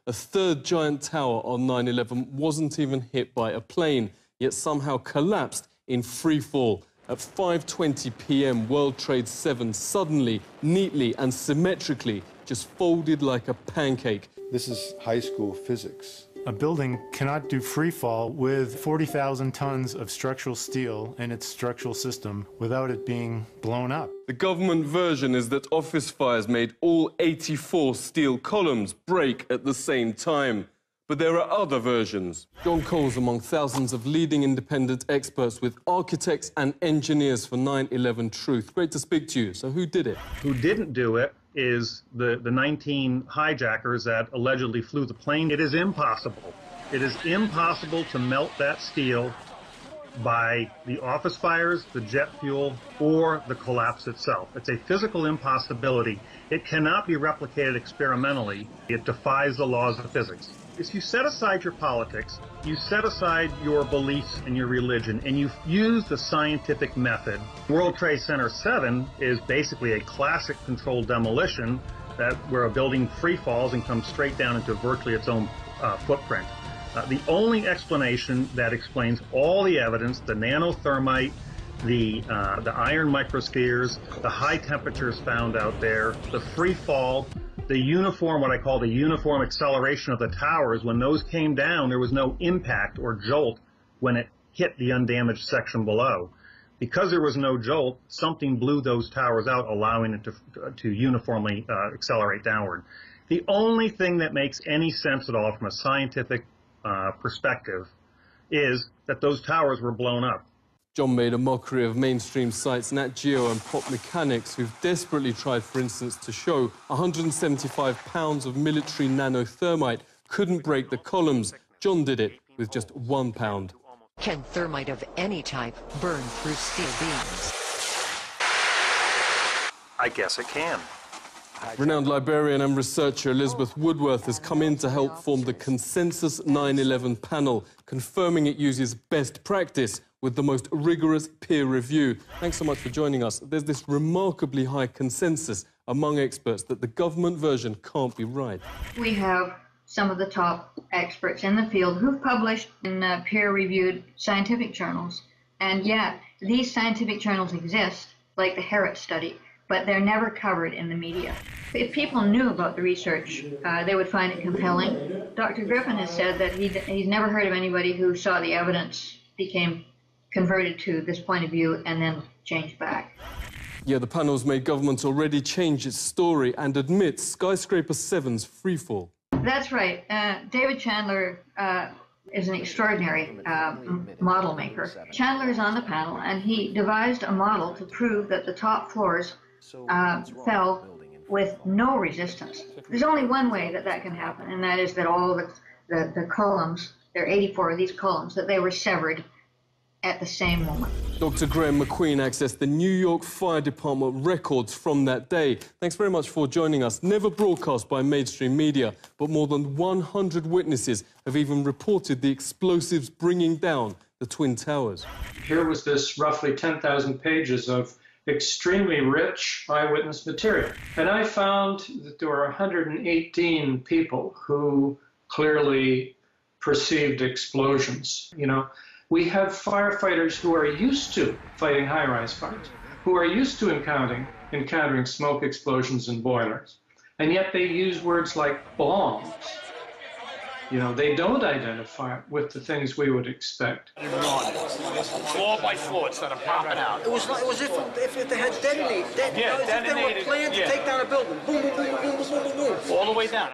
a third giant tower on 9/11 wasn't even hit by a plane, yet somehow collapsed in free fall. At 5:20 p.m, World Trade 7 suddenly, neatly and symmetrically just folded like a pancake. This is high school physics. A building cannot do free fall with 40,000 tons of structural steel in its structural system without it being blown up. The government version is that office fires made all 84 steel columns break at the same time. But there are other versions. John Cole's among thousands of leading independent experts with architects and engineers for 9/11 Truth. Great to speak to you. So who did it? Who didn't do it is the 19 hijackers that allegedly flew the plane. It is impossible. It is impossible to melt that steel by the office fires, the jet fuel, or the collapse itself. It's a physical impossibility. It cannot be replicated experimentally. It defies the laws of physics. If you set aside your politics, you set aside your beliefs and your religion, and you use the scientific method. World Trade Center 7 is basically a classic controlled demolition where a building free falls and comes straight down into virtually its own footprint. The only explanation that explains all the evidence, the nanothermite, the iron microspheres, the high temperatures found out there, the free fall, the uniform, what I call the uniform acceleration of the towers, when those came down, there was no impact or jolt when it hit the undamaged section below. Because there was no jolt, something blew those towers out, allowing it to uniformly accelerate downward. The only thing that makes any sense at all from a scientific perspective is that those towers were blown up. John made a mockery of mainstream sites Nat Geo and Pop Mechanics, who've desperately tried, for instance, to show 175 pounds of military nanothermite couldn't break the columns. John did it with just 1 pound. Can thermite of any type burn through steel beams? I guess it can. Renowned librarian and researcher Elizabeth Woodworth has come in to help form the Consensus 9/11 panel, confirming it uses best practice with the most rigorous peer review. Thanks so much for joining us. There's this remarkably high consensus among experts that the government version can't be right. We have some of the top experts in the field who've published in peer-reviewed scientific journals, and yet these scientific journals exist, like the Harris study, but they're never covered in the media. If people knew about the research, they would find it compelling. Dr. Griffin has said that he's never heard of anybody who saw the evidence, became converted to this point of view, and then changed back. Yeah, the panel's made government already change its story and admits Skyscraper 7's freefall. That's right. David Chandler is an extraordinary model maker. Chandler is on the panel, and he devised a model to prove that the top floors fell with no resistance. There's only one way that that can happen, and that is that all the columns, there are 84 of these columns, that they were severed at the same moment. Dr. Graham McQueen accessed the New York Fire Department records from that day. Thanks very much for joining us. Never broadcast by mainstream media, but more than 100 witnesses have even reported the explosives bringing down the Twin Towers. Here was this roughly 10,000 pages of extremely rich eyewitness material. And I found that there were 118 people who clearly perceived explosions. You know, we have firefighters who are used to fighting high-rise fires, who are used to encountering smoke explosions and boilers, and yet they use words like bombs. You know, they don't identify it with the things we would expect. Floor by floor, instead of popping out. It was if they had detonated. Yeah, detonated. If they were planned to take down a building. Boom, boom, boom, boom, boom, boom, boom. All the way down.